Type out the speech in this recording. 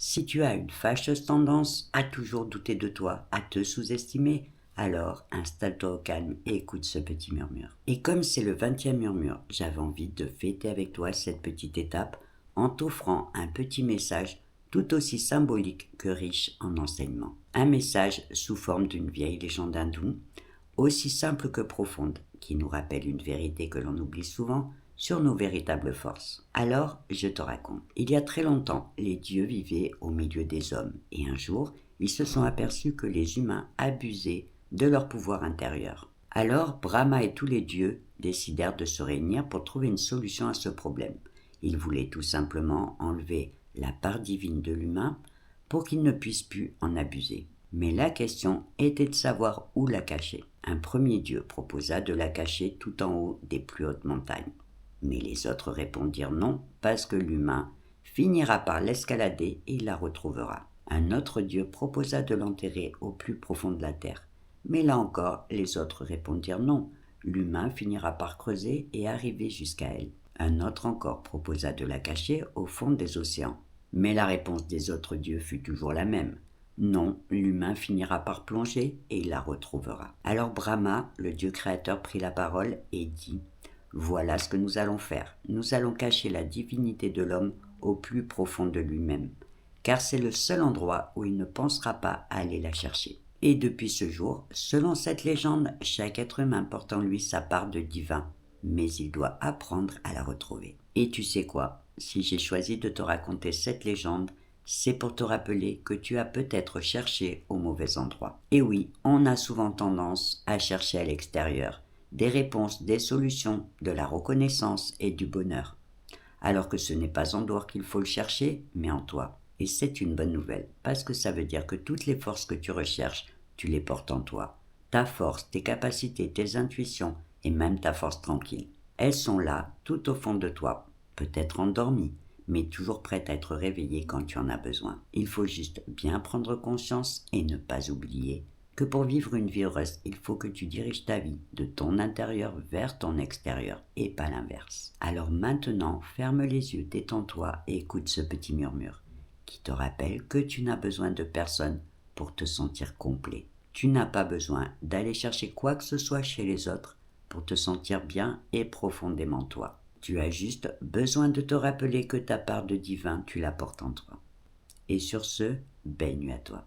Si tu as une fâcheuse tendance à toujours douter de toi, à te sous-estimer, alors installe-toi au calme et écoute ce petit murmure. Et comme c'est le 20e murmure, j'avais envie de fêter avec toi cette petite étape en t'offrant un petit message tout aussi symbolique que riche en enseignements. Un message sous forme d'une vieille légende hindoue, aussi simple que profonde, qui nous rappelle une vérité que l'on oublie souvent sur nos véritables forces. Alors, je te raconte. Il y a très longtemps, les dieux vivaient au milieu des hommes, et un jour, ils se sont aperçus que les humains abusaient de leur pouvoir intérieur. Alors, Brahma et tous les dieux décidèrent de se réunir pour trouver une solution à ce problème. Ils voulaient tout simplement enlever la part divine de l'humain pour qu'il ne puisse plus en abuser. Mais la question était de savoir où la cacher. Un premier dieu proposa de la cacher tout en haut des plus hautes montagnes. Mais les autres répondirent non, parce que l'humain finira par l'escalader et il la retrouvera. Un autre dieu proposa de l'enterrer au plus profond de la terre. Mais là encore, les autres répondirent non, l'humain finira par creuser et arriver jusqu'à elle. Un autre encore proposa de la cacher au fond des océans. Mais la réponse des autres dieux fut toujours la même. Non, l'humain finira par plonger et il la retrouvera. Alors Brahma, le dieu créateur, prit la parole et dit « Voilà ce que nous allons faire. Nous allons cacher la divinité de l'homme au plus profond de lui-même, car c'est le seul endroit où il ne pensera pas à aller la chercher. » Et depuis ce jour, selon cette légende, chaque être humain porte en lui sa part de divin, mais il doit apprendre à la retrouver. Et tu sais quoi ? Si j'ai choisi de te raconter cette légende, c'est pour te rappeler que tu as peut-être cherché au mauvais endroit. Et oui, on a souvent tendance à chercher à l'extérieur des réponses, des solutions, de la reconnaissance et du bonheur, alors que ce n'est pas en dehors qu'il faut le chercher, mais en toi. Et c'est une bonne nouvelle, parce que ça veut dire que toutes les forces que tu recherches, tu les portes en toi. Ta force, tes capacités, tes intuitions et même ta force tranquille. Elles sont là, tout au fond de toi, peut-être endormies, mais toujours prêtes à être réveillées quand tu en as besoin. Il faut juste bien prendre conscience et ne pas oublier que pour vivre une vie heureuse, il faut que tu diriges ta vie de ton intérieur vers ton extérieur et pas l'inverse. Alors maintenant, ferme les yeux, détends-toi et écoute ce petit murmure qui te rappelle que tu n'as besoin de personne pour te sentir complet. Tu n'as pas besoin d'aller chercher quoi que ce soit chez les autres pour te sentir bien et profondément toi. Tu as juste besoin de te rappeler que ta part de divin, tu la portes en toi. Et sur ce, belle nuit à toi.